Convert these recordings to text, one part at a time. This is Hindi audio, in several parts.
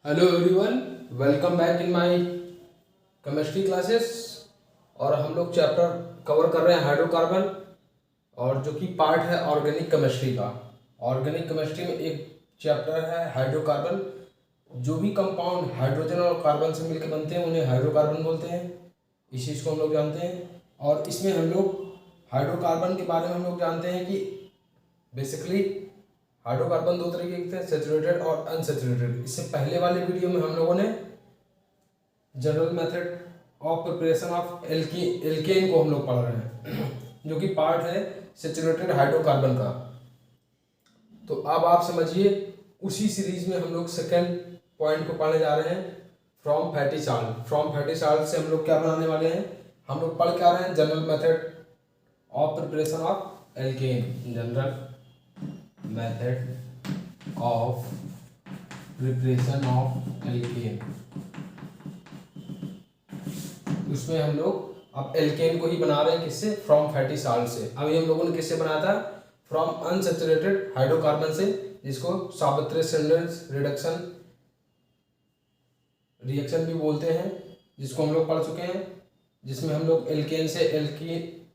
Hello everyone, welcome back in my chemistry classes. और हम लोग चैप्टर कवर कर रहे हैं हाइड्रोकार्बन, और जो कि पार्ट है ऑर्गेनिक केमिस्ट्री का। ऑर्गेनिक केमिस्ट्री में एक चैप्टर है हाइड्रोकार्बन। जो भी कंपाउंड हाइड्रोजन और कार्बन से मिलकर बनते हैं उन्हें हाइड्रोकार्बन बोलते हैं। इस चीज़ को हम लोग जानते हैं। और इसमें हम लोग हाइड्रोकार्बन के बारे में हम लोग जानते हैं कि बेसिकली हाइड्रोकार्बन दो तरीके के थे, सैचुरेटेड और अनसैचुरेटेड। इससे पहले वाले वीडियो में हम लोगों ने general method of preparation of alkene को हम लोग पढ़ रहे हैं, जो कि पार्ट है सैचुरेटेड हाइड्रोकार्बन का। तो अब आप समझिए, उसी सीरीज में हम लोग सेकेंड पॉइंट को पढ़ने जा रहे हैं, from fatty salt. From fatty salt से हम लोग क्या बनाने वाले हैं, हम लोग पढ़ के आ रहे हैं general method of preparation of alkene. General method of preparation of alkene. उसमें हम लोग अब एल्केन को ही बना रहे हैं, किससे? फ्रॉम फैटी साल्ट से। अभी हम लोगों ने किससे बनाया था? फ्रॉम अनसैचुरेटेड हाइड्रोकार्बन से, जिसको सावित्री-सेंडर्स रिएक्शन भी बोलते हैं, जिसको हम लोग पढ़ चुके हैं। जिसमें हम लोग एल्केन से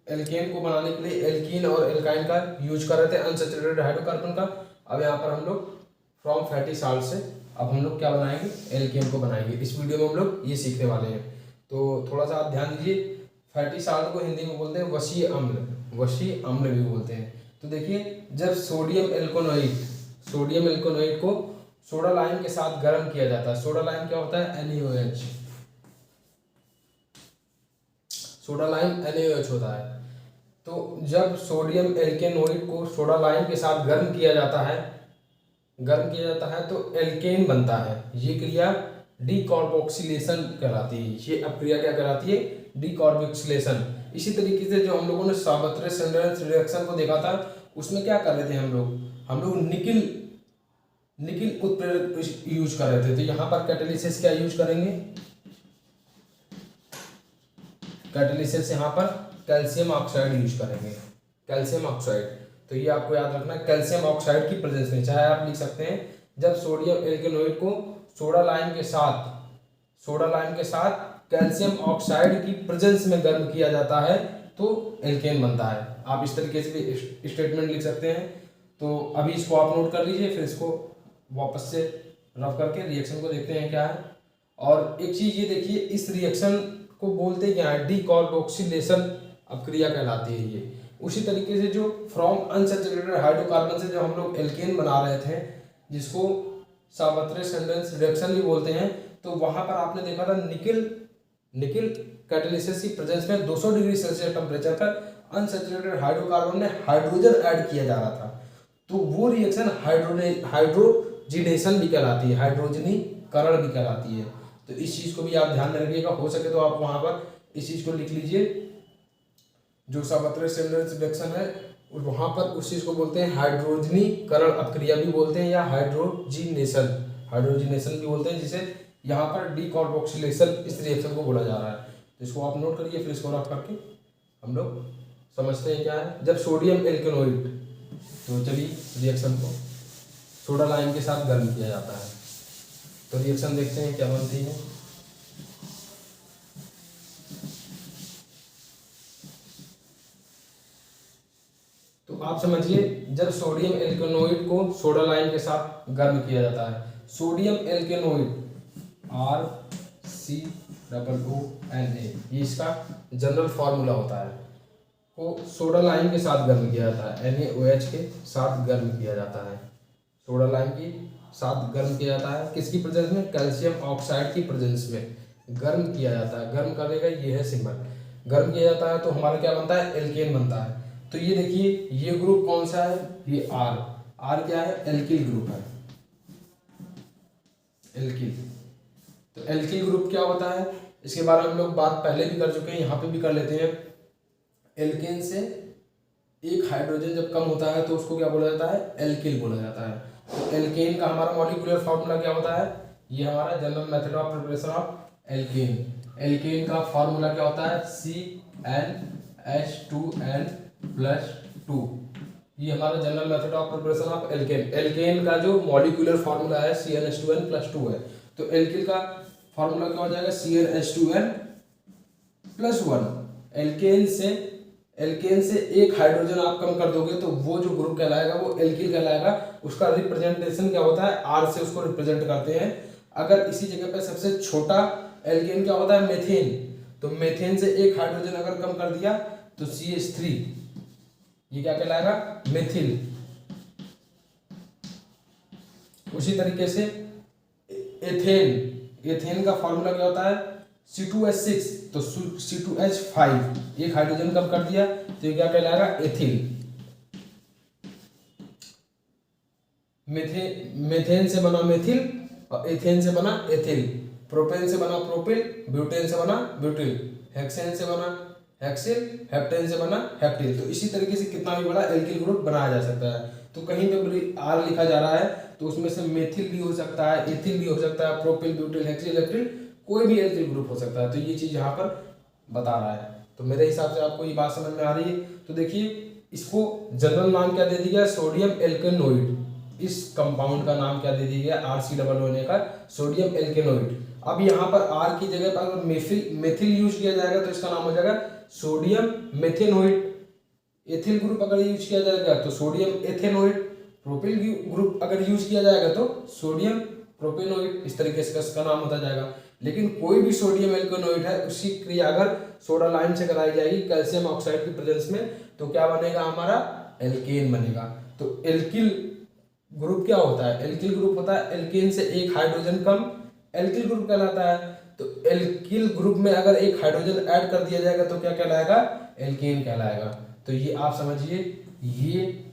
एल्केन को बनाने के लिए एल्कीन और एल्काइन का यूज कर रहे थे, अनसैचुरेटेड हाइड्रोकार्बन का। अब यहाँ पर हम लोग फ्रॉम फैटी साल्ट से अब हम लोग क्या बनाएंगे? एल्केन को बनाएंगे। इस वीडियो में हम लोग ये सीखने वाले हैं। तो थोड़ा सा आप ध्यान दीजिए। फैटी साल्ट को हिंदी में बोलते हैं वसी अम्ल, वसी अम्ल भी बोलते हैं। तो देखिए, जब सोडियम एल्कोनोइड को सोडा लाइम के साथ गर्म किया जाता है। सोडा लाइम क्या होता है? NaOH। सोडा लाइम NaOH होता है। तो जब सोडियम एल्केनोइड को सोडा लाइम के साथ गर्म किया जाता है तो एल्केन बनता है। ये क्रिया डीकार्बोक्सिलेशन कहलाती है। ये अब क्रिया क्या कहलाती है? डीकार्बोक्सिलेशन। इसी तरीके से जो हम लोगों ने सावित्री-सेंडर्स रिएक्शन को देखा था, उसमें क्या कर रहे थे हम लोग निकिल उत्प्रेरक यूज कर रहे थे। तो यहाँ पर कैटालिसिस क्या यूज करेंगे? कैटालिसिस यहाँ पर कैल्शियम ऑक्साइड यूज करेंगे, कैल्शियम ऑक्साइड। तो ये आपको याद रखना है, कैल्शियम ऑक्साइड की प्रेजेंस में। चाहे आप लिख सकते हैं, जब सोडियम एल्केनोइड को सोडा लाइम के साथ कैल्शियम ऑक्साइड की प्रेजेंस में गर्म किया जाता है तो एल्केन बनता है। आप इस तरीके से भी स्टेटमेंट लिख सकते हैं। तो अभी इसको आप नोट कर लीजिए, फिर इसको वापस से रफ करके रिएक्शन को देखते हैं क्या है। और एक चीज ये देखिए, इस रिएक्शन को बोलते क्या है? डीकार्बोक्सिलेशन अब क्रिया कहलाती है ये। उसी तरीके से जो फ्रॉम अनसैचुरेटेड हाइड्रोकार्बन से जो हम लोग एल्केन बना रहे थे, जिसको सावित्री-सेंडर्स रिएक्शन भी बोलते हैं, तो वहां पर आपने देखा था निकिल कैटालिसिस की प्रेजेंस में 200 डिग्री सेल्सियस टेम्परेचर पर अनसैचुरेटेड हाइड्रोकार्बन में हाइड्रोजन ऐड किया जा रहा था। तो वो रिएक्शन हाइड्रोजिनेशन भी कहलाती है, हाइड्रोजनीकरण भी कहलाती है। तो इस चीज को भी आप ध्यान में रखिएगा। हो सके तो आप वहां पर इस चीज को लिख लीजिए। जो सावित्री-सेंडर्स रिएक्शन है वहां पर उस चीज को बोलते हैं हाइड्रोजनीकरण अपक्रिया भी बोलते हैं, या हाइड्रोजिनेशन भी बोलते हैं, जिसे यहाँ पर डीकार्बोक्सिलेशन इस रिएक्शन को बोला जा रहा है। तो इसको आप नोट करिए, फिर इसको रख करके हम लोग समझते हैं क्या है। जब सोडियम एल्केनोइड, तो चलिए रिएक्शन को सोडा लाइम के साथ गर्म किया जाता है, तो रिएक्शन देखते हैं क्या बनती है। तो आप समझिए, जब सोडियम एल्केनोइड को सोडा लाइम के साथ गर्म किया जाता है, सोडियम एल्केनोइड RCOONA, ये इसका जनरल फार्मूला होता है, को सोडा लाइम के साथ गर्म किया जाता है। NaOH के साथ गर्म किया जाता है, सोडा लाइम के साथ गर्म किया जाता है। किसकी प्रेजेंस में? कैल्शियम ऑक्साइड की प्रेजेंस में गर्म किया जाता है। गर्म करेगा, ये है सिंबल। गर्म किया जाता है तो हमारा क्या बनता है? एल्केन बनता है। तो ये देखिए, ये ग्रुप कौन सा है? ये R क्या है? एल्किल ग्रुप है, एल्किल। तो एल्किल ग्रुप क्या होता है, इसके बारे में हम लोग बात पहले भी कर चुके हैं, यहाँ पे भी कर लेते हैं। एल्केन से एक हाइड्रोजन जब कम होता है तो उसको क्या बोला जाता है? एल्किल बोला जाता है। तो एल्केन का हमारा मॉलिक्यूलर फार्मूला क्या होता है? ये हमारा general method of preparation of alkane. Alkane का फार्मूला क्या होता है? CnH2n+2। ये हमारा general method of preparation of alkane. Alkane का जो मॉलिक्यूलर फार्मूला है CnH2n+2 है। तो एल्किल का फॉर्मूला क्या हो जाएगा, CnH2n+1। एल्केन से एक हाइड्रोजन आप कम कर दोगे तो वो जो ग्रुप कहलाएगा वो एल्किल कहलाएगा। उसका रिप्रेजेंटेशन क्या होता है, R से उसको रिप्रेजेंट करते हैं। अगर इसी जगह पे सबसे छोटा एल्केन क्या होता है, मेथेन, तो मेथेन से एक हाइड्रोजन अगर कम कर दिया तो CH3, ये क्या कहलाएगा, मेथिल। उसी तरीके से एथेन का फॉर्मूला क्या होता है, C2H6, तो C2H5, एक हाइड्रोजन कम कर दिया तो ये क्या कहलाएगा, एथिल। मेथेन से बना मेथिल और एथेन से बना एथिल। प्रोपेन से बना प्रोपिल, ब्यूटेन से बना ब्यूटिल, हेक्सेन से बना हेक्सिल, हेप्टेन से बना हेप्टिल। तो इसी तरीके से कितना भी बड़ा एल्किल ग्रुप बनाया जा सकता है। तो कहीं पे R लिखा जा रहा है तो उसमें से मेथिल भी हो सकता है, एथिल भी हो सकता है, प्रोपिल, ब्यूटिल, हेक्सिल, हेप्टिल, कोई भी एल्किल ग्रुप हो सकता है। तो ये चीज़ यहाँ पर बता रहा है। तो मेरे हिसाब से आपको ये बात समझ में आ रही है। तो देखिए इसको जनरल नाम क्या दे दिया गया, सोडियम एल्केनोइड। इस कंपाउंड का नाम क्या दे दिया गया, RC होने का, सोडियम एल्केनोइड। अब यहाँ पर R की जगह पर अगर मेथिल यूज किया जाएगा तो इसका नाम हो जाएगा सोडियम मेथेनोइड। एथिल ग्रुप अगर यूज किया जाएगा तो सोडियम एथेनोइड। प्रोपिल ग्रुप अगर यूज किया जाएगा तो सोडियम प्रोपेनोइड। इस तरीके से इसका नाम होता जाएगा। लेकिन कोई भी सोडियम एल्केनोइड है उसकी क्रिया अगर सोडा लाइम से कराई जाएगी कैल्शियम ऑक्साइड की प्रेजेंस में तो क्या बनेगा, हमारा एल्केन बनेगा। तो एल्किल ग्रुप क्या होता है, एल्किल ग्रुप होता है एल्केन से एक हाइड्रोजन कम, एल्किल ग्रुप कहलाता है। तो एल्किल ग्रुप में अगर एक हाइड्रोजन ऐड कर दिया जाएगा तो क्या कहलाएगा, एल्केन कहलाएगा। तो ये आप समझिए, ये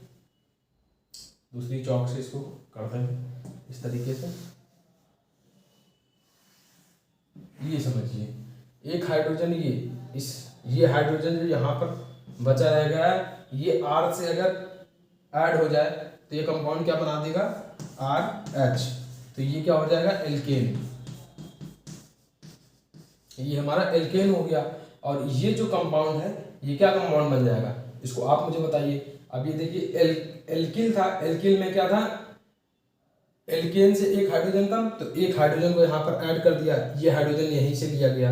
दूसरी चौक से इसको करते हैं इस तरीके से, ये समझिए एक हाइड्रोजन ये हाइड्रोजन जो यहाँ पर बचा रह गया है, ये R से अगर ऐड हो जाए तो ये कंपाउंड क्या बना देगा, RH। तो ये क्या हो जाएगा, एल्केन। ये हमारा एल्केन हो गया। और ये जो कंपाउंड है ये क्या कंपाउंड बन जाएगा, इसको आप मुझे बताइए। अब ये देखिए एल्किल था, एल्किल में क्या था, एल्केन से एक हाइड्रोजन कम, तो एक हाइड्रोजन को यहाँ पर ऐड कर दिया। ये हाइड्रोजन यहीं से लिया गया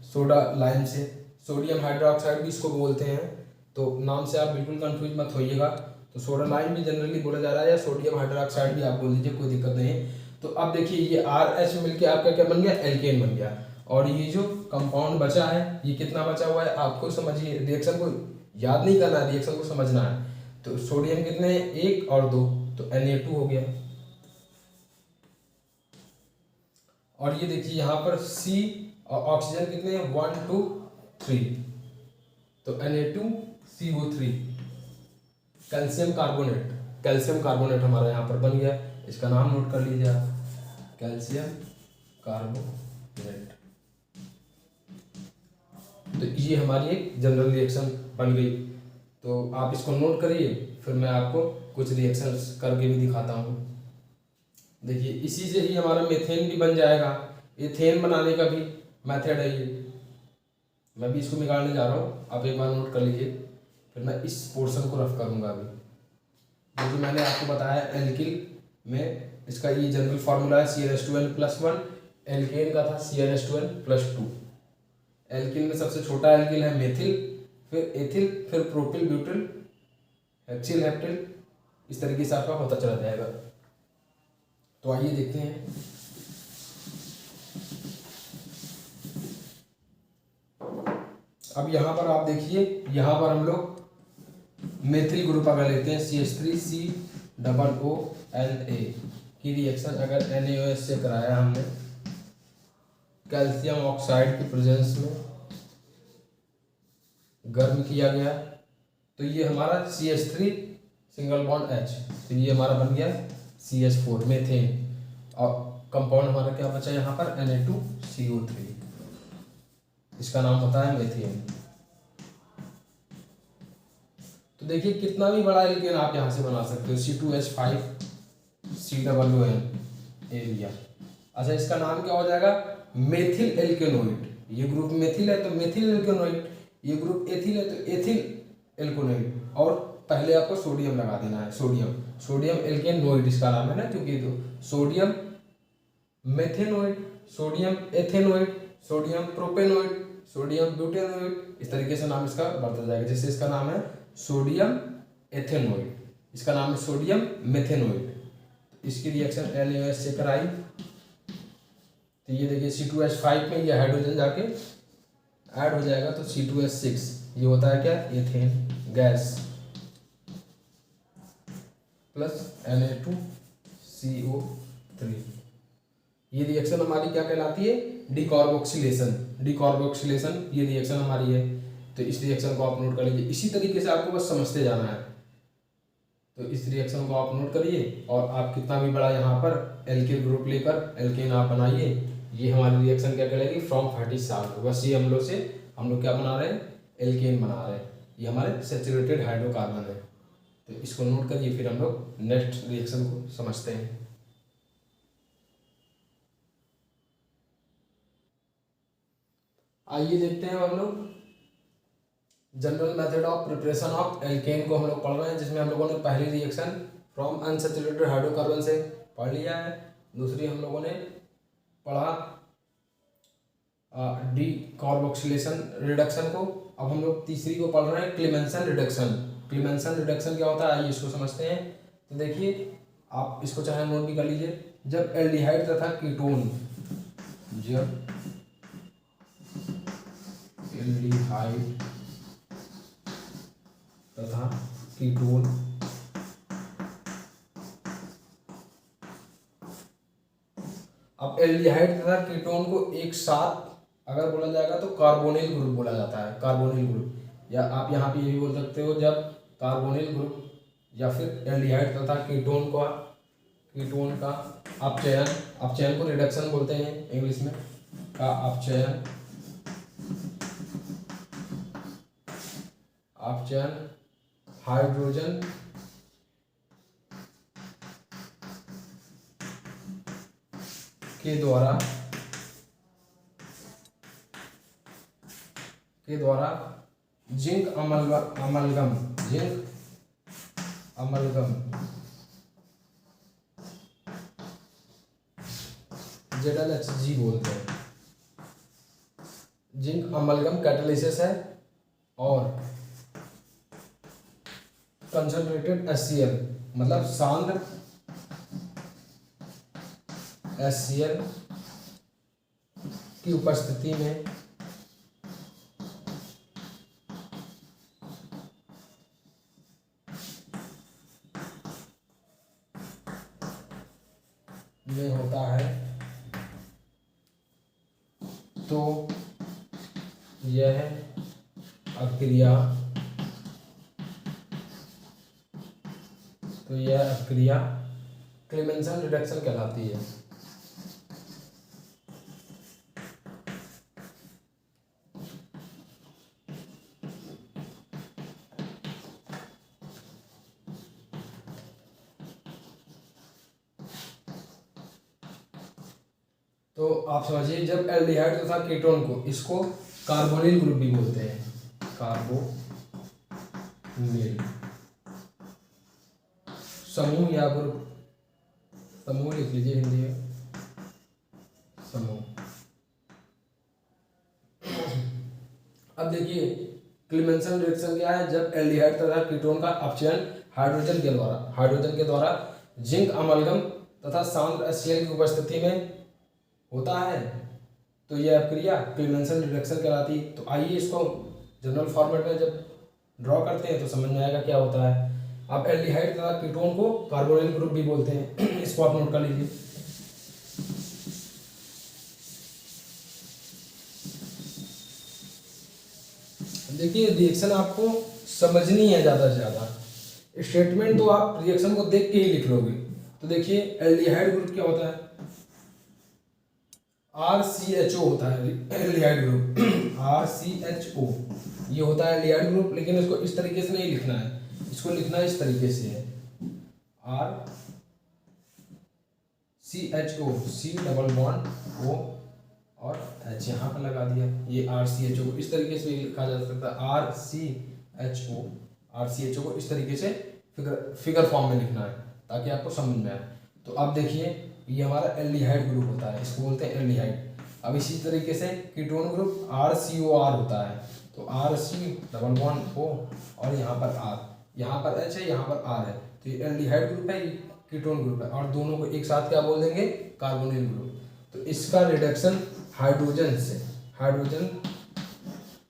सोडा लाइम से, सोडियम हाइड्रोक्साइड भी इसको बोलते हैं। तो नाम से आप बिल्कुल कंफ्यूज मत होइएगा। तो सोडा लाइम भी जनरली बोला जा रहा है या सोडियम हाइड्रोक्साइड भी आप बोल दीजिए, कोई दिक्कत नहीं है। तो अब देखिए ये RH मिलके आपका क्या बन गया, एल्केन बन गया। और ये जो कंपाउंड बचा है ये कितना बचा हुआ है, आपको समझिए, रिएक्शन को याद नहीं करना है, रिएक्शन को समझना है। तो सोडियम कितने हैं, 1 और 2, तो Na2 हो गया। और ये देखिए यहाँ पर C और ऑक्सीजन कितने हैं, 1 2 3, तो Na2CO3। कैल्शियम कार्बोनेट हमारा यहाँ पर बन गया। इसका नाम नोट कर लीजिए आप, कैल्शियम कार्बोनेट। तो ये हमारी एक जनरल रिएक्शन बन गई। तो आप इसको नोट करिए, फिर मैं आपको कुछ रिएक्शंस करके भी दिखाता हूँ। देखिए इसी से ही हमारा मेथेन भी बन जाएगा। एथेन बनाने का भी मेथड है ये, मैं भी इसको निकालने जा रहा हूँ, आप एक बार नोट कर लीजिए, फिर मैं इस पोर्शन को रफ करूँगा। अभी जो मैंने आपको बताया एल्किल में इसका ये जनरल फार्मूला है CnH2n+1, एल्केन का था CnH2n+2। एल्किल में सबसे छोटा एल्किल है मेथिल, फिर एथिल, फिर प्रोपिल, ब्यूटिल, हेक्सिल, हेप्टिल, इस तरीके से आपका होता चला जाएगा। तो आइए देखते हैं। अब यहाँ पर आप देखिए, यहाँ पर हम लोग मेथिल ग्रुप अगर लेते हैं CH3COONA की रिएक्शन अगर NaOH से कराया हमने कैल्शियम ऑक्साइड की प्रेजेंस में, गर्म किया गया, तो ये हमारा CH3 सिंगल बॉन्ड H, तो ये हमारा बन गया CH4 मेथेन। और कंपाउंड हमारा क्या बचा यहाँ पर, Na2CO3, इसका नाम होता है मेथेन। तो देखिए कितना भी बड़ा एल्केन आप यहाँ से बना सकते हो, C2H5COON एरिया। अच्छा इसका नाम क्या हो जाएगा, मेथिल एल्केनोइड। ये ग्रुप मेथिल है तो मेथिल एल्केनोइड, ये ग्रुप एथिल है तो एथिल एल्केनोइड। और पहले आपको सोडियम लगा देना है, सोडियम एल्केनोइड इसका नाम है ना, क्योंकि तो sodium methanoate, sodium ethanoate, sodium propanoate, sodium butanoate, इस तरीके से नाम इसका बढ़ता जाएगा। जैसे इसका नाम है सोडियम एथेनोइड, इसका नाम है सोडियम मेथेनोइड। इसकी रिएक्शन NaOH से कराई तो ये देखिए C2H5 में ये हाइड्रोजन जाके ऐड हो जाएगा तो C2H6, ये होता है क्या, एथेन गैस प्लस Na2CO3। ये रिएक्शन हमारी क्या कहलाती है, डिकार्बोक्सिलेशन। डिकार्बोक्सिलेशन ये रिएक्शन हमारी है। तो इस रिएक्शन को आप नोट कर लीजिए। इसी तरीके से आपको बस समझते जाना है। तो इस रिएक्शन को आप नोट करिए और आप कितना भी बड़ा यहाँ पर एल्किल ग्रुप लेकर एल्केन आप बनाइए। ये हमारी रिएक्शन क्या कहलाएगी, फ्रॉम फैटी साल्ट। बस ये हम लोग क्या बना रहे हैं, एल्केन बना रहे हैं। ये हमारे सैचुरेटेड हाइड्रोकार्बन है। तो इसको नोट करिए, फिर हम लोग नेक्स्ट रिएक्शन को समझते हैं। आइए देखते हैं हम लोग general method of preparation of alkene को हम लोग पढ़ रहे हैं, जिसमें हम लोगों ने पहली रिएक्शन फ्रॉम अनसैचुरेटेड हाइड्रोकार्बन से पढ़ लिया है। दूसरी हम लोगों ने पढ़ा डिकार्बोक्सिलेशन रिडक्शन को। अब हम लोग तीसरी को पढ़ रहे हैं क्लेमेंसन रिडक्शन। क्लेमेंसन रिडक्शन क्या होता है, आइए इसको समझते हैं। तो देखिए, आप इसको चाहे नोट भी कर लीजिए। जब एल्डिहाइड तथा कीटोन, जब एल्डिहाइड तथा कीटोन अब एल्डिहाइड तथा कीटोन को एक साथ अगर बोला जाएगा तो कार्बोनिल ग्रुप बोला जाता है। कार्बोनिल ग्रुप, या आप यहाँ पे ये भी बोल सकते हो, जब कार्बोनिल ग्रुप या फिर एल्डिहाइड तथा कीटोन का अपचयन को रिडक्शन बोलते हैं इंग्लिश में, का अपचयन हाइड्रोजन के द्वारा जिंक अमलगम ZLHG बोलते हैं। जिंक अमलगम कैटालिसिस है और कंसंट्रेटेड HCl मतलब सांद्र HCl की उपस्थिति में होता है, तो यह अक्रिया क्लेमेंसन रिडक्शन कहलाती है। तो आप समझिए, जब एल्डिहाइड तथा कीटोन को, इसको कार्बोनिल ग्रुप भी बोलते हैं, कार्बोनिल समूह या ग्रुप, समूह लिख लीजिए हिंदी में, समूह। अब देखिए, क्लेमेंसन रिएक्शन क्या है, जब एल्डिहाइड तथा कीटोन का अपचयन हाइड्रोजन के द्वारा जिंक अमलगम तथा सांद्र HCl की उपस्थिति में होता है, तो यह क्रिया क्लेमेंसन रिडक्शन कहलाती है। तो आइए इसको जनरल फॉर्मेट में जब ड्रॉ करते हैं तो समझ में आएगा क्या होता है। अब एल्डिहाइड तथा कीटोन को कार्बोनिल ग्रुप भी बोलते हैं, इसको आप नोट कर लीजिए। देखिए, रिएक्शन आपको समझनी है ज़्यादा से ज़्यादा, स्टेटमेंट तो आप रिएक्शन को देख के ही लिख लोगे। तो देखिए, एल्डिहाइड ग्रुप क्या होता है, RCHO होता है एल्डिहाइड ग्रुप, RCHO ये होता है एल्डिहाइड ग्रुप। लेकिन इसको इस तरीके से नहीं लिखना है, इसको लिखना इस तरीके से है, RCHO, C double bond O और H यहाँ पर लगा दिया। ये RCHO को इस तरीके से लिखा जा सकता है, RCHO को इस तरीके से फिगर फॉर्म में लिखना है ताकि आपको समझ में आए। तो अब देखिए, ये हमारा एल्डिहाइड ग्रुप होता है, इसको बोलते हैं एल्डिहाइड। अब इसी तरीके से कीटोन ग्रुप RCOR होता है, तो RC डबल बॉन्ड O और यहाँ पर R, यहाँ पर H है, यहाँ पर R है, तो ये एल्डिहाइड ग्रुप है, ये कीटोन ग्रुप है, और दोनों को एक साथ क्या बोल देंगे, कार्बोनिल ग्रुप। तो इसका रिडक्शन हाइड्रोजन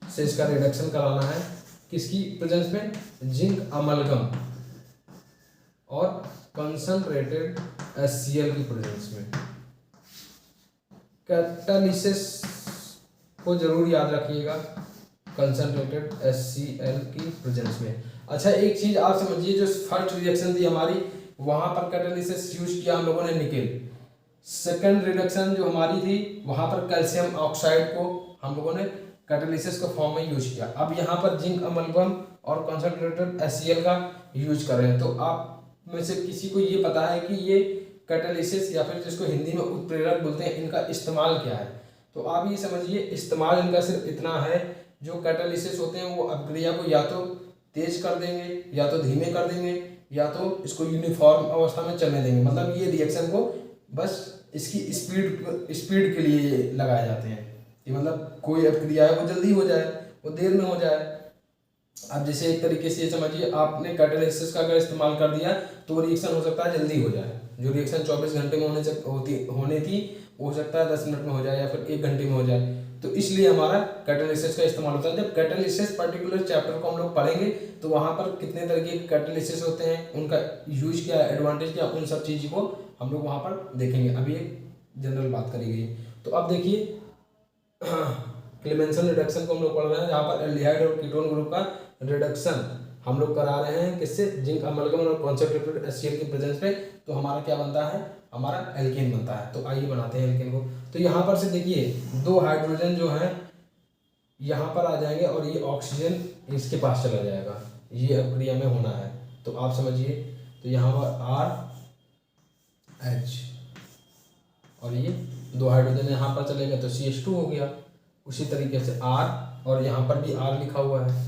से इसका रिडक्शन कराना है, किसकी प्रेजेंस में, जिंक अमलगम और कंसंट्रेटेड HCl की प्रेजेंस में। कैटालिसिस को जरूर याद रखिएगा, कंसंट्रेटेड HCl की प्रेजेंस में। अच्छा, एक चीज आप समझिए, जो फर्स्ट रिएक्शन थी हमारी, वहां पर कैटालिसिस यूज किया हम लोगों ने निकेल। सेकंड रिडक्शन जो हमारी थी, वहां पर कैल्शियम ऑक्साइड को हम लोगों ने कैटालिसिस के फॉर्म में यूज किया। अब यहाँ पर जिंक अमलगम और कंसंट्रेटेड HCl का यूज कर रहे हैं। तो आप में से किसी को ये पता है कि ये कैटालिसिस या फिर जिसको हिंदी में उत्प्रेरक बोलते हैं, इनका इस्तेमाल क्या है? तो आप ये समझिए, इस्तेमाल इनका सिर्फ इतना है, जो कैटालिसिस होते हैं वो अभिक्रिया को या तो तेज कर देंगे, या तो धीमे कर देंगे, या तो इसको यूनिफॉर्म अवस्था में चलने देंगे। मतलब ये रिएक्शन को बस इसकी स्पीड के लिए लगाए जाते हैं, कि मतलब कोई अभिक्रिया है वो जल्दी हो जाए, वो देर में हो जाए। अब जैसे एक तरीके से ये समझिए, आपने कैटालिसिस का अगर इस्तेमाल कर दिया तो वो रिएक्शन हो सकता है जल्दी हो जाए। जो रिएक्शन 24 घंटे में होने थी, वो हो सकता है 10 मिनट में हो जाए, या फिर 1 घंटे में हो जाए। तो इसलिए हमारा कैटालिसिस का इस्तेमाल होता है। जब कैटालिसिस पर्टिकुलर चैप्टर को हम लोग पढ़ेंगे, तो वहाँ पर कितने तरह के कैटालिसिस होते हैं, उनका यूज क्या है, एडवांटेज क्या, उन सब चीज़ को हम लोग वहाँ पर देखेंगे। अभी एक जनरल बात करी गई। तो अब देखिए, क्लेमेंसन रिडक्शन को हम लोग पढ़ रहे हैं, जहाँ पर एल्डिहाइड और कीटोन ग्रुप का रिडक्शन हम लोग करा रहे हैं, किससे, जिंक अमलगम और कंसंट्रेटेड HCl की प्रेजेंस पे। तो हमारा क्या बनता है, हमारा एल्केन बनता है। तो आइए बनाते हैं एल्केन को। तो यहाँ पर से देखिए, 2 हाइड्रोजन जो हैं यहाँ पर आ जाएंगे, और ये ऑक्सीजन इसके पास चला जाएगा, ये अभिक्रिया में होना है। तो आप समझिए, तो यहाँ पर RH, और ये 2 हाइड्रोजन यहाँ पर चले गए, तो CH2 हो गया। उसी तरीके से R, और यहाँ पर भी R लिखा हुआ है,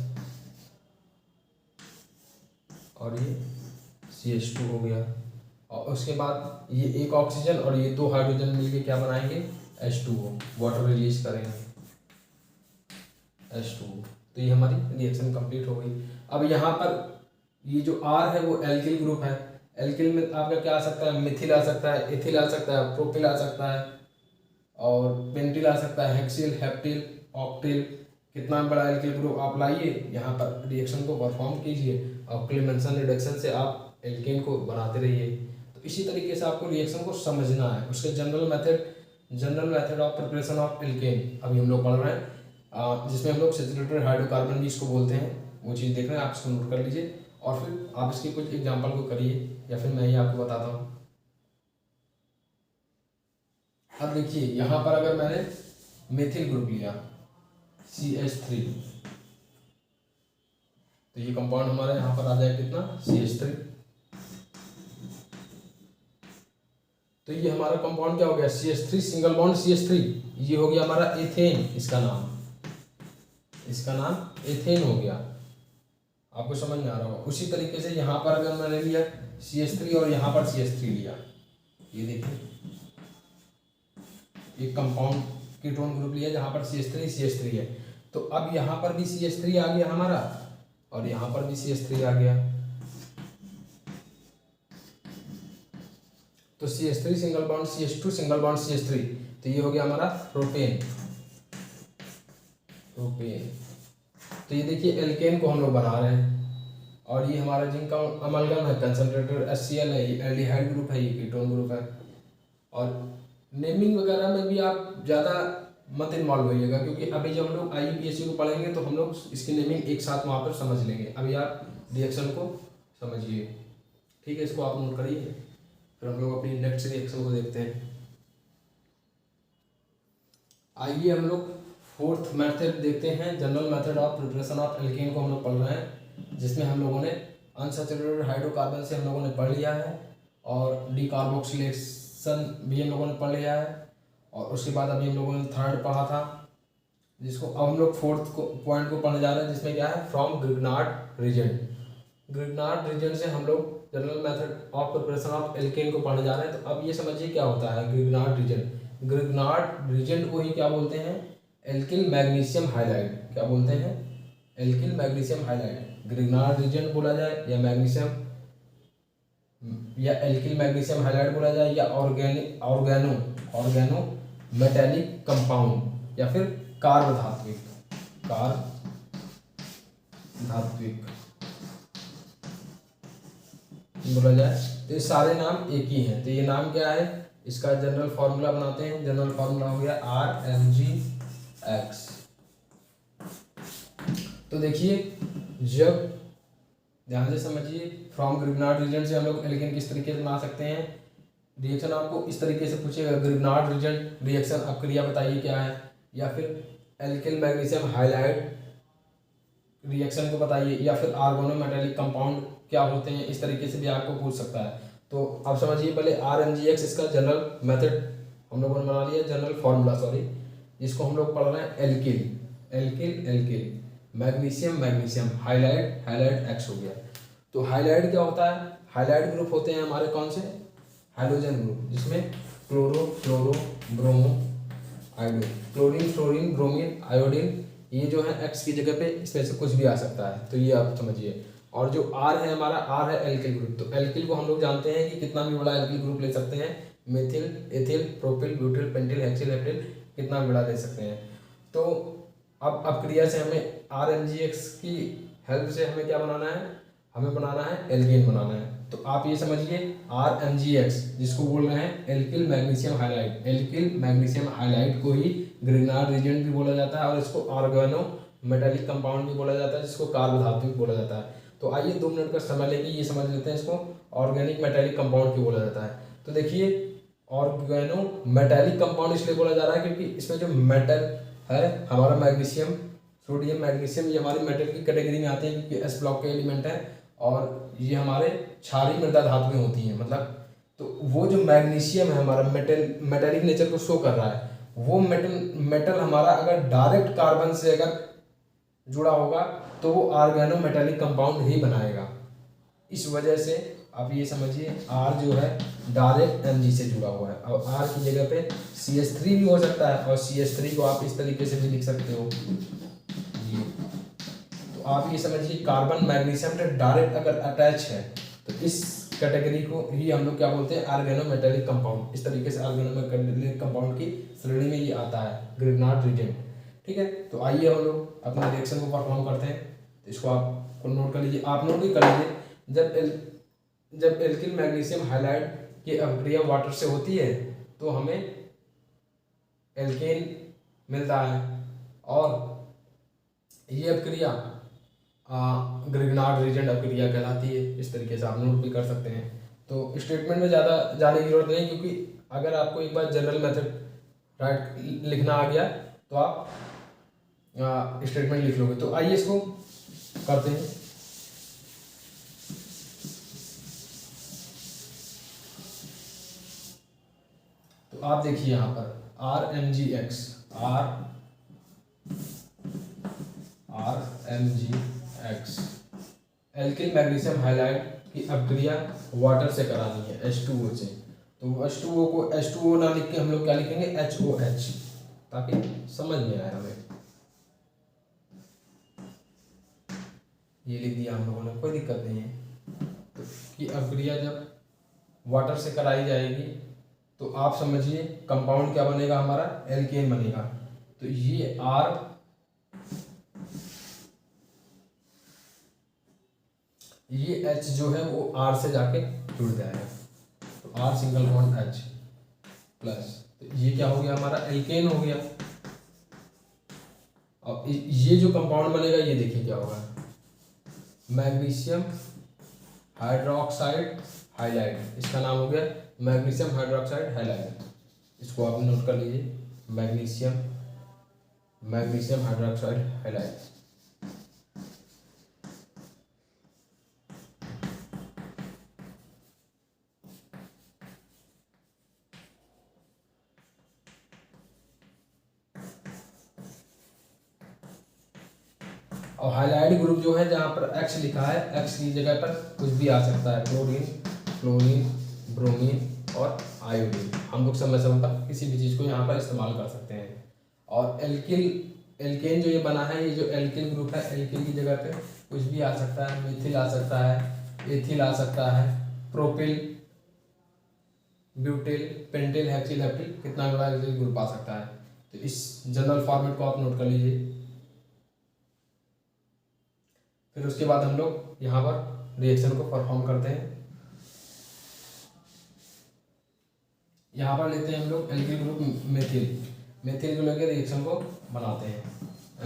और ये CH2 हो गया। और उसके बाद ये एक ऑक्सीजन और ये 2 हाइड्रोजन मिलके क्या बनाएंगे, H2O, वाटर रिलीज करेंगे, H2O। तो ये हमारी रिएक्शन कंप्लीट हो गई। अब यहाँ पर ये जो R है वो एल्किल ग्रुप है। एल्किल में आपका क्या आ सकता है, मिथिल आ सकता है, एथिल आ सकता है, प्रोपिल आ सकता है, और पेंटिल आ सकता है, हेक्सिल, हेप्टिल, ऑक्टिल। कितना बड़ा एल्किल ग्रुप आप लाइए, यहाँ पर रिएक्शन को परफॉर्म कीजिए, और क्लेमेंसन रिडक्शन से आप एल्केन को बनाते रहिए। तो इसी तरीके से आपको रिएक्शन को समझना है। उसके general method of preparation of alkene अभी हम लोग पढ़ रहे हैं, जिसमें हम लोग सैचुरेटेड हाइड्रोकार्बन भी इसको बोलते हैं। वो चीज़ देख रहे हैं, आप इसको नोट कर लीजिए, और फिर आप इसके कुछ एग्जाम्पल को करिए, या फिर मैं ही आपको बताता हूँ। अब देखिए, यहाँ पर अगर मैंने मेथिल ग्रुप लिया CH3, तो ये कंपाउंड हमारा यहाँ पर आ जाए कितना, CH3। तो ये हमारा कंपाउंड क्या हो गया, CH3 सिंगल बॉन्ड CH3। ये हो गया हमारा एथेन, इसका नाम एथेन हो गया। आपको समझ में आ रहा होगा। उसी तरीके से यहाँ पर अगर मैंने लिया CH3 और यहाँ पर CH3 लिया, ये देखिए एक कंपाउंड कीटोन ग्रुप लिया जहाँ पर CH3 है। तो अब यहाँ पर भी CH3 आ गया हमारा, और यहाँ पर भी CH3 आ गया। तो CH3 single bond CH2 single bond CH3, तो ये हो गया हमारा प्रोपेन। तो ये देखिए एल्केन को हम लोग बना रहे हैं, और ये हमारा जिंक अमलगम है, कंसंट्रेटेड HCl है, ये एल्डिहाइड ग्रुप है, ये कीटोन ग्रुप है। और नेमिंग वगैरह में भी आप ज़्यादा मत इन्वॉल्व होइएगा, क्योंकि अभी जब हम लोग IUPAC को पढ़ेंगे तो हम लोग इसकी नेमिंग एक साथ वहाँ पर समझ लेंगे। अभी आप रिएक्शन को समझिए, ठीक है, इसको आप नोट करिए, फिर हम लोग अपनी नेक्स्ट रिएक्शन को देखते हैं। आइए हम लोग 4th मेथड देखते हैं, general method of preparation of alkene को हम लोग पढ़ रहे हैं, जिसमें हम लोगों ने अनसैचुरेटेड हाइड्रोकार्बन से हम लोगों ने पढ़ लिया है, और डीकार्बोक्सिलेशन भी हम लोगों ने पढ़ लिया है। और उसके बाद अभी हम लोगों ने 3rd पढ़ा था, जिसको अब हम लोग 4th पॉइंट को पढ़ने जा रहे हैं, जिसमें क्या है, फ्रॉम ग्रिग्नार्ड रीजन से हम लोग general method of preparation of alkene को पढ़ने जा रहे हैं। तो अब ये समझिए क्या होता है ग्रिग्नार्ड रीजन। ग्रिग्नार्ड रीजन को ही क्या बोलते हैं, एल्किल मैग्नीशियम हाइलाइड। क्या बोलते हैं, alkyl magnesium halide. Grignard reason बोला जाए या मैग्नीशियम या एल्किल मैग्नीशियम हाइलाइड बोला जाए या ऑर्गेनो मेटेलिक कंपाउंड या फिर कार्ब धात्विक बोला जाए, तो ये सारे नाम एक ही हैं। तो ये नाम क्या है, इसका जनरल फॉर्मूला बनाते हैं। जनरल फॉर्मूला हो गया RMgX। तो देखिए, जब ध्यान से समझिए, फ्रॉम ग्रिग्नार्ड रीजन से हम लोग एल्केन किस तरीके से बना सकते हैं। रिएक्शन आपको इस तरीके से पूछेगा, ग्रिग्नार्ड रीजन रिएक्शन आप क्रिया बताइए क्या है, या फिर एल्किल मैग्नीशियम हाइलाइड रिएक्शन को बताइए, या फिर आर्गोनो मेटालिक कंपाउंड क्या होते हैं, इस तरीके से भी आपको पूछ सकता है। तो अब समझिए पहले RMgX इसका जनरल मेथड हम लोगों ने बना लिया, जनरल फार्मूला सॉरी, जिसको हम लोग पढ़ रहे हैं एल्किल मैग्नीशियम हाइलाइड X हो गया। तो हाइलाइड क्या होता है, हाइलाइड ग्रुप होते हैं हमारे कौन से, हाइड्रोजन ग्रुप, जिसमें क्लोरो फ्लोरो bromo iodine, chlorine fluorine bromine iodine, ये जो है X की जगह पे इसमें से कुछ भी आ सकता है। तो ये आप समझिए। और जो R है हमारा, R है एल्किल ग्रुप। तो एल्किल को हम लोग जानते हैं कि कितना भी बड़ा एल्किल ग्रुप ले सकते हैं, methyl ethyl propyl butyl pentyl hexyl heptyl, कितना भी बड़ा ले सकते हैं। तो अब क्रिया से हमें RMgX की हेल्प से हमें क्या बनाना है, हमें बनाना है एल्केन बनाना है। तो आप ये समझिए RMgX जिसको बोल रहे हैं alkyl magnesium halide, alkyl magnesium halide को ही ग्रिग्नार्ड रीजन भी बोला जाता है और इसको ऑर्गेनो मेटालिक कंपाउंड भी बोला जाता है, जिसको कार्ब धातु बोला जाता है। तो आइए 2 मिनट का समय लेके ये समझ लेते हैं इसको ऑर्गेनिक मेटालिक कंपाउंड क्यों बोला जाता है। तो देखिए, ऑर्गेनो मेटालिक कंपाउंड इसलिए बोला जा रहा है क्योंकि इसमें जो मेटल है हमारा मैग्नीशियम सोडियम मैग्नीशियम, ये हमारी मेटल की कैटेगरी में आते हैं क्योंकि S ब्लॉक के एलिमेंट है और ये हमारे क्षारीय मृदा धातुएं होती हैं। मतलब तो वो जो मैग्नीशियम है हमारा मेटेलिक नेचर को शो कर रहा है, वो मेटल हमारा अगर डायरेक्ट कार्बन से अगर जुड़ा होगा तो वो ऑर्गेनो मेटालिक कंपाउंड ही बनाएगा। इस वजह से आप ये समझिए R जो है डायरेक्ट Mg से जुड़ा हुआ है। अब R की जगह पे CH3 भी हो सकता है और CH3 को आप इस तरीके से भी लिख सकते हो ये। तो आप ये समझिए कार्बन मैग्नीशियम से डायरेक्ट अगर अटैच है तो इस कैटेगरी को ही हम लोग क्या बोलते हैं, ऑर्गेनो मेटालिक कंपाउंड। इस तरीके से ऑर्गेनो मेटालिक कंपाउंड की श्रेणी में ये आता है ग्रिग्नार्ड रीजन। ठीक है, तो आइए हम लोग अपने रिएक्शन को परफॉर्म करते हैं। तो इसको आप नोट कर लीजिए, आप नोट भी कर लीजिए। जब एल्किल मैग्नीशियम हाइलाइड की अभिक्रिया वाटर से होती है तो हमें एल्केन मिलता है, और ये अभिक्रिया ग्रिग्नार्ड रीजन अभिक्रिया कहलाती है। इस तरीके से आप नोट भी कर सकते हैं। तो स्टेटमेंट में ज़्यादा जाने की जरूरत नहीं, क्योंकि अगर आपको एक बार जनरल मेथड राइट लिखना आ गया तो आप स्टेटमेंट लिख लोगे। तो आइए इसको करते हैं। तो आप देखिए यहाँ पर RMgX एल्किल मैग्नीशियम हाइलाइड की अभिक्रिया वाटर से करानी है H2O से। तो H2O को H2O ना लिख के हम लोग क्या लिखेंगे, HOH, ताकि समझ में आए हमें। ये लिख दिया हम लोगों ने, कोई दिक्कत नहीं है। तो कि अभिक्रिया जब वाटर से कराई जाएगी तो आप समझिए कंपाउंड क्या बनेगा, हमारा एल्केन बनेगा। तो ये ये H जो है वो R से जाके जुड़ जाएगा, तो R single bond H plus, तो ये क्या हो गया, हमारा एल्केन हो गया। अब ये जो कंपाउंड बनेगा ये देखिए क्या होगा, मैग्नीशियम हाइड्रोक्साइड हाइलाइड, इसका नाम हो गया मैग्नीशियम हाइड्रोक्साइड हाइलाइड। इसको आप नोट कर लीजिए, मैग्नीशियम हाइड्रोक्साइड हाइलाइड। और हाइलाइट ग्रुप जो है जहाँ पर एक्स लिखा है, एक्स की जगह पर कुछ भी आ सकता है, क्लोरीन, क्लोरीन, ब्रोमीन और आयोडीन। हम लोग समय समय पर किसी भी चीज़ को यहाँ पर इस्तेमाल कर सकते हैं। और एल्किल, एल्केन जो ये बना है, ये जो एल्किल ग्रुप है, एल्किल की जगह पे कुछ भी आ सकता है, मिथिल आ सकता है, एथिल आ सकता है, propyl, butyl, pentyl, hexyl, heptyl, कितना बड़ा ग्रुप आ सकता है। तो इस जनरल फॉर्मेट को आप नोट कर लीजिए। फिर उसके बाद हम लोग यहाँ पर रिएक्शन को परफॉर्म करते हैं। यहाँ पर लेते हैं हम लोग एल्किल ग्रुप मेथिल, मेथिल को लेकर रिएक्शन को बनाते हैं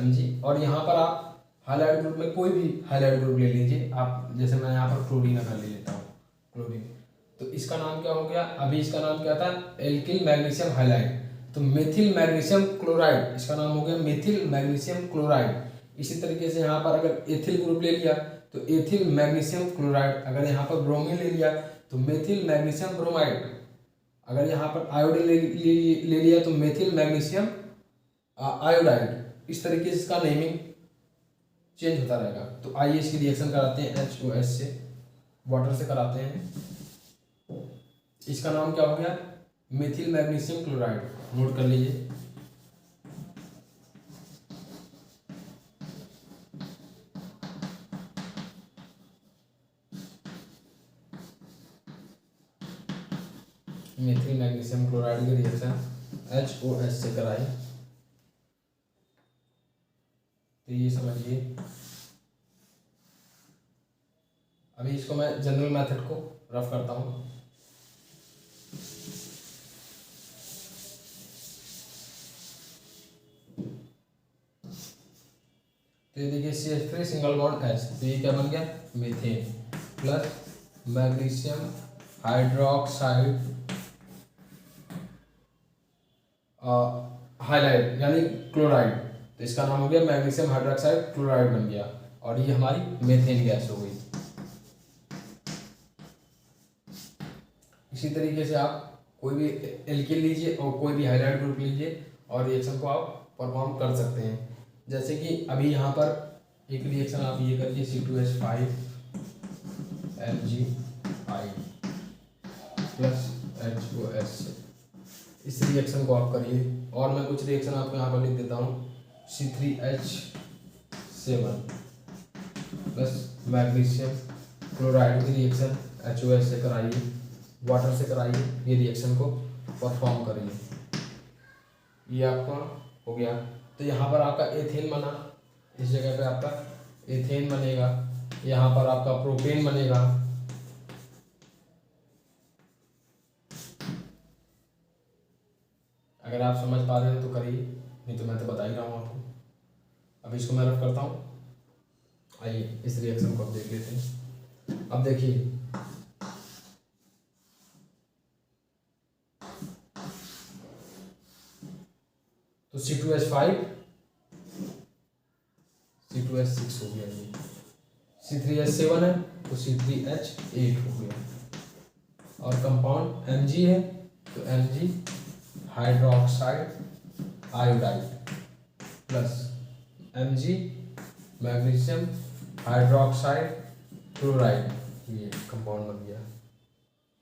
Mg। और यहाँ पर आप हाइलाइट ग्रुप में कोई भी हाइलाइट ग्रुप ले लीजिए आप, जैसे मैं यहाँ पर क्लोरीन अगर ले लेता हूँ, क्लोरीन, तो इसका नाम क्या हो गया, अभी इसका नाम क्या था, एल्किल मैग्नीशियम हाइलाइड। तो मेथिल मैग्नीशियम क्लोराइड, इसका नाम हो गया मेथिल मैग्नीशियम क्लोराइड। इसी तरीके से यहाँ पर अगर एथिल ग्रुप ले लिया तो एथिल मैग्नीशियम क्लोराइड, अगर यहाँ पर ब्रोमीन ले लिया तो मेथिल मैग्नीशियम ब्रोमाइड, अगर यहाँ पर आयोडीन ले लिया तो मेथिल मैग्नीशियम आयोडाइड। इस तरीके से इसका नेमिंग चेंज होता रहेगा। तो आइए इसकी रिएक्शन कराते हैं H2S से, वाटर से कराते हैं। इसका नाम क्या हो गया, मेथिल मैग्नीशियम क्लोराइड, नोट कर लीजिए। मेथिल मैग्नीशियम क्लोराइड की रिएक्शन HOS से कराई, तो ये समझिए। अभी इसको मैं जनरल मेथड को रफ करता हूँ। तो ये देखिए CH3 सिंगल बॉन्ड H, तो ये क्या बन गया, methane plus magnesium hydroxide halide यानी क्लोराइड, तो इसका नाम हो गया मैग्नीशियम हाइड्रोक्साइड क्लोराइड बन गया। और ये हमारी मेथेन गैस हो गई। इसी तरीके से आप कोई भी एल्किल लीजिए और कोई भी हाइलाइट ग्रुप लीजिए और रिएक्शन को आप परफॉर्म कर सकते हैं। जैसे कि अभी यहाँ पर एक रिएक्शन आप ये करिए, C2H5 Mg प्लस HOS, इस रिएक्शन को आप करिए। और मैं कुछ रिएक्शन आपको यहाँ पर लिख देता हूँ, C3H7 प्लस मैग्नीशियम क्लोराइड की रिएक्शन HOS से कराइए, वाटर से कराइए, ये रिएक्शन को परफॉर्म करिए। ये आपका हो गया। तो यहाँ पर आपका एथेन बना, इस जगह पे आपका एथेन बनेगा, यहाँ पर आपका प्रोपेन बनेगा, अगर आप समझ पा रहे हो तो करिए, नहीं तो मैं तो बता ही रहा हूँ आपको। अब इसको मैं रफ करता हूँ। आइए इस रिएक्शन को अब देख लेते हैं। अब देखिए तो C2H5 C2H6 हो गया, ये C3H7 है तो C3H8 हो गया। और कंपाउंड Mg है तो Mg hydroxide iodide plus Mg magnesium hydroxide chloride, ये कंपाउंड बन गया।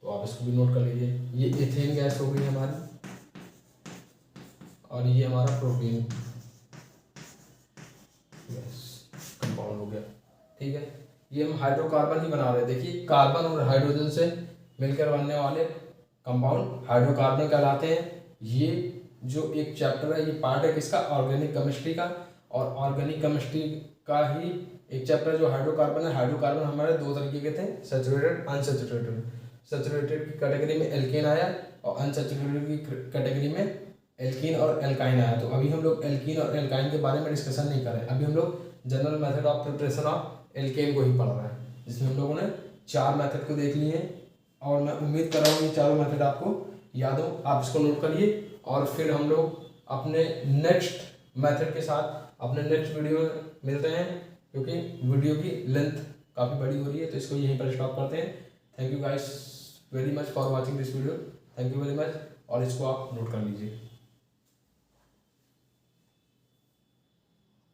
तो आप इसको भी नोट कर लीजिए। ये एथेन गैस हो गई हमारी और ये हमारा प्रोपेन गैस कंपाउंड हो गया। ठीक है, ये हम हाइड्रोकार्बन ही बना रहे हैं। देखिए कार्बन और हाइड्रोजन से मिलकर बनने वाले कंपाउंड हाइड्रोकार्बन कहलाते हैं। ये जो एक चैप्टर है, ये पार्ट है किसका, ऑर्गेनिक केमिस्ट्री का। और ऑर्गेनिक केमिस्ट्री का ही एक चैप्टर जो हाइड्रोकार्बन है। हाइड्रोकार्बन हमारे दो तरीके के थे, सैचुरेटेड, अनसैचुरेटेड। सैचुरेटेड की कैटेगरी में एल्केन आया और अनसैचुरेटेड की कैटेगरी में एल्कीन और एल्काइन आया। तो अभी हम लोग एल्कीन और एल्काइन के बारे में डिस्कशन नहीं कर रहे हैं। अभी हम लोग general method of preparation of alkene को ही पढ़ रहे हैं, जिसमें हम लोगों ने 4 मेथड को देख लिए हैं। और मैं उम्मीद कर रहा हूँ ये चारों मेथड आपको याद हो। आप इसको नोट करिए और फिर हम लोग अपने नेक्स्ट मेथड के साथ अपने नेक्स्ट वीडियो में मिलते हैं, क्योंकि वीडियो की लेंथ काफ़ी बड़ी हो रही है। तो इसको यहीं पर स्टॉप करते हैं। Thank you guys very much for watching this video. Thank you very much. और इसको आप नोट कर लीजिए।